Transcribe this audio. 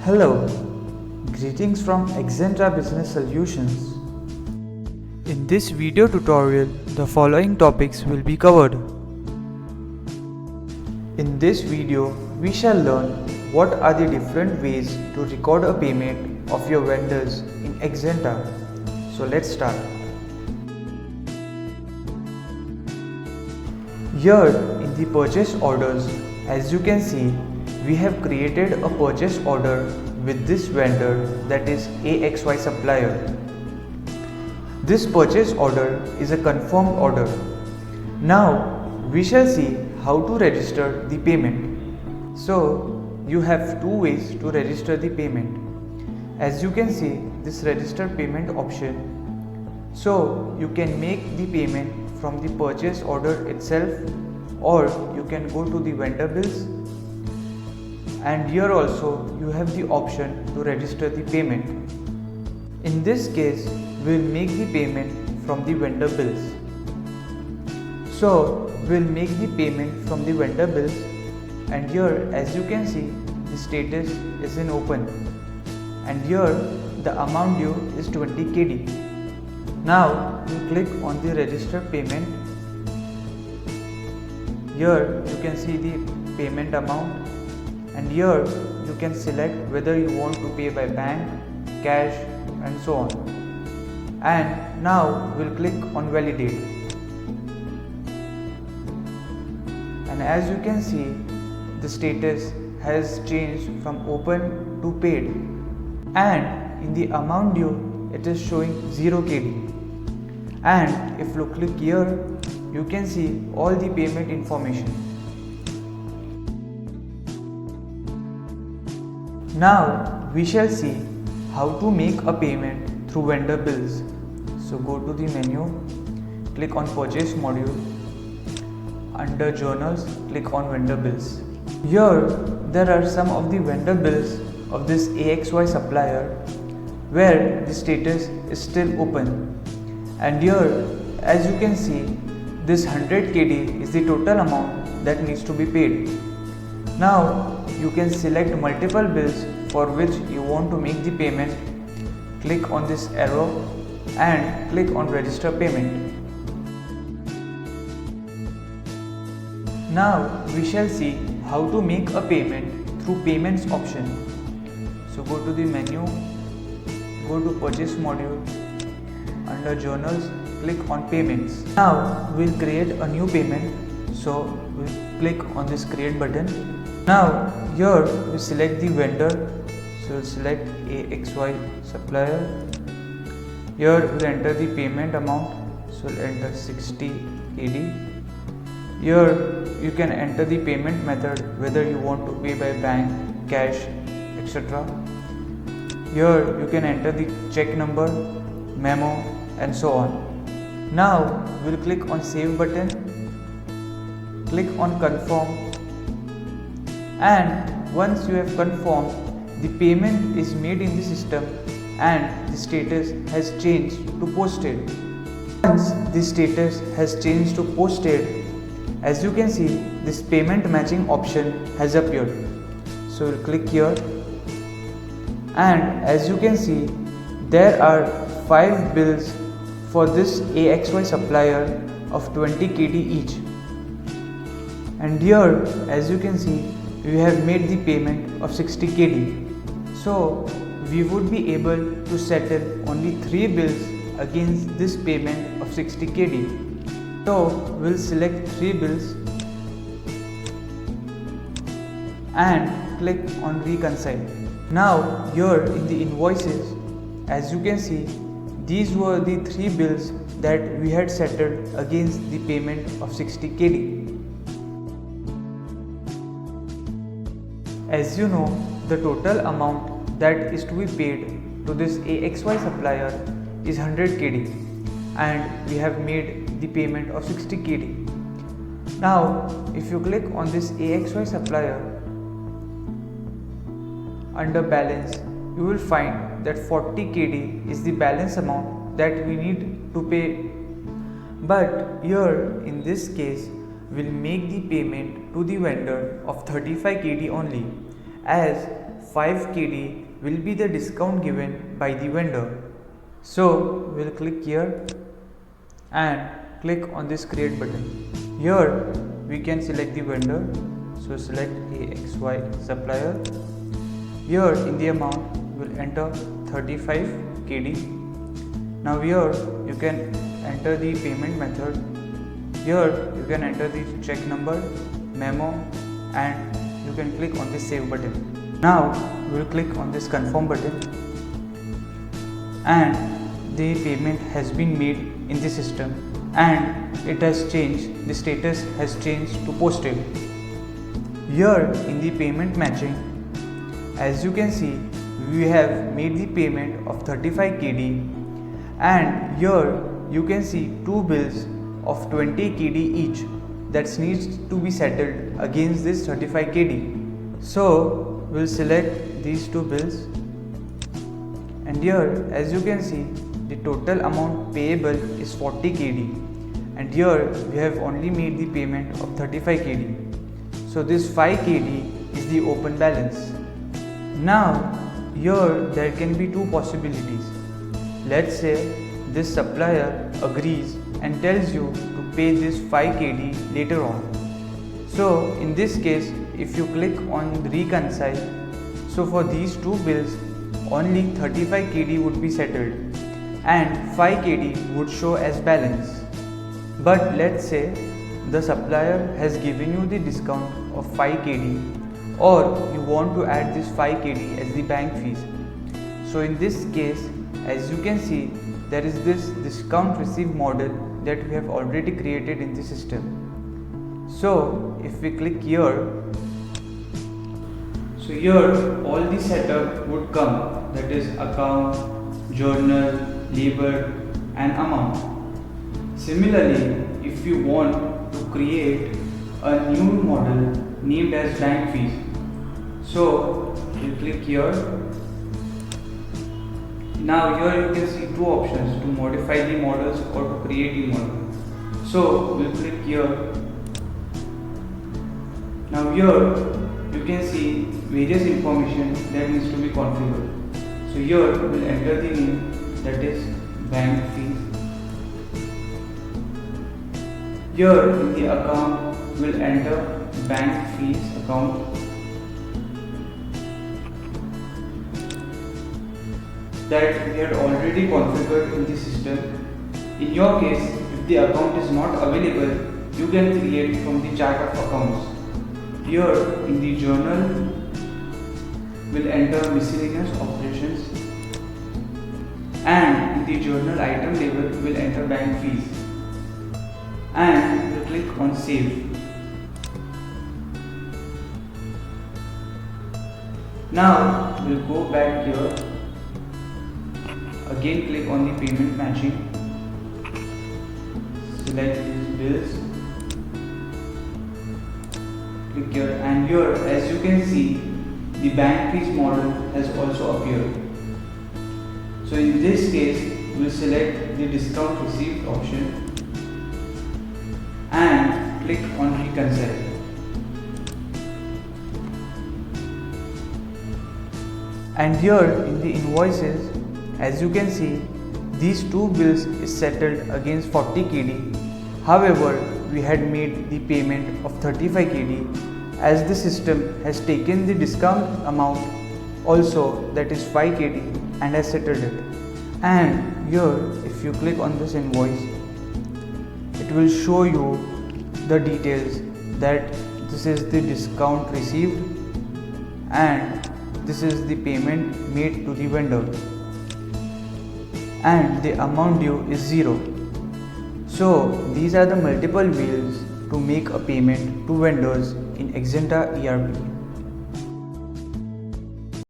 Hello, greetings from Axanta Business Solutions. In this video tutorial, the following topics will be covered. In this video, we shall learn what are the different ways to record a payment of your vendors in Axanta. So let's start. Here in the purchase orders, as you can see, we have created a purchase order with this vendor, that is AXY supplier. This purchase order is a confirmed order. Now we shall see how to register the payment. So you have two ways to register the payment. As you can see, this register payment option. So you can make the payment from the purchase order itself, or you can go to the vendor bills, and here also you have the option to register the payment. In this case, we will make the payment from the vendor bills. So we will make the payment from the vendor bills, and here as you can see, the status is in open, and here the amount due is 20 KD. Now you click on the register payment. Here you can see the payment amount, and here you can select whether you want to pay by bank, cash and so on. And now we'll click on validate. And as you can see, the status has changed from open to paid, and in the amount due it is showing 0 KD. And if you click here, you can see all the payment information. Now we shall see how to make a payment through vendor bills. So go to the menu, click on purchase module. Under journals, click on vendor bills. Here there are some of the vendor bills of this AXY supplier where the status is still open. And here as you can see, this 100 KD is the total amount that needs to be paid. Now you can select multiple bills for which you want to make the payment. Click on this arrow and click on register payment. Now we shall see how to make a payment through payments option. So go to the menu, go to purchase module, under journals, click on payments. Now we'll create a new payment. So we'll click on this create button. Now here we select the vendor. So we'll select AXY supplier. Here we'll enter the payment amount. So we'll enter 60 KD. Here you can enter the payment method, whether you want to pay by bank, cash, etc. Here you can enter the check number, memo and so on. Now we'll click on save button, click on confirm, and once you have confirmed, the payment is made in the system and the status has changed to posted. Once the status has changed to posted, as you can see, this payment matching option has appeared. So we'll click here, and as you can see, there are 5 bills for this AXY supplier of 20 KD each. And here as you can see, we have made the payment of 60 KD. So we would be able to settle only 3 bills against this payment of 60 KD. So we'll select 3 bills and click on reconcile. Now here in the invoices, as you can see, these were the 3 bills that we had settled against the payment of 60 KD. As you know, the total amount that is to be paid to this AXY supplier is 100 KD, and we have made the payment of 60 KD. Now if you click on this AXY supplier, under balance you will find that 40 KD is the balance amount that we need to pay. But here in this case, we'll make the payment to the vendor of 35 KD only, as 5 KD will be the discount given by the vendor. So we'll click here and click on this create button. Here we can select the vendor, so select AXY supplier. Here in the amount we'll enter 35 KD. Now here you can enter the payment method. Here you can enter the check number, memo, and you can click on the save button. Now we will click on this confirm button and the payment has been made in the system and it has changed, the status has changed to posted. Here in the payment matching, as you can see, we have made the payment of 35 KD and here you can see two bills of 20 KD each that needs to be settled against this 35 KD. So we'll select these two bills and here as you can see the total amount payable is 40 KD and here we have only made the payment of 35 KD. So this 5 KD is the open balance. Now here there can be two possibilities. Let's say this supplier agrees and tells you to pay this 5 KD later on. So in this case, if you click on reconcile, so for these two bills only 35 KD would be settled and 5 KD would show as balance. But let's say the supplier has given you the discount of 5 KD or you want to add this 5 KD as the bank fees. So in this case, as you can see, there is this discount receive model that we have already created in the system. So if we click here, so here all the setup would come, that is account, journal, labor and amount. Similarly, if you want to create a new model named as bank fees, so you click here. Now here you can see two options, to modify the models or to create the model. So we'll click here. Now here you can see various information that needs to be configured. So here we'll enter the name, that is bank fees. Here in the account we'll enter bank fees account. That we had already configured in the system. In your case, if the account is not available, you can create from the chart of accounts. Here in the journal, we'll enter miscellaneous operations and in the journal item label, we'll enter bank fees and we'll click on save. Now we'll go back here. Again click on the payment matching, select these bills, click here and here as you can see the bank fees model has also appeared. So in this case we will select the discount received option and click on reconcile. And here in the invoices, as you can see, these two bills is settled against 40 KD. However, we had made the payment of 35 KD as the system has taken the discount amount also, that is 5 KD, and has settled it. And here if you click on this invoice, it will show you the details that this is the discount received and this is the payment made to the vendor. And the amount due is 0. So these are the multiple ways to make a payment to vendors in Axanta ERP.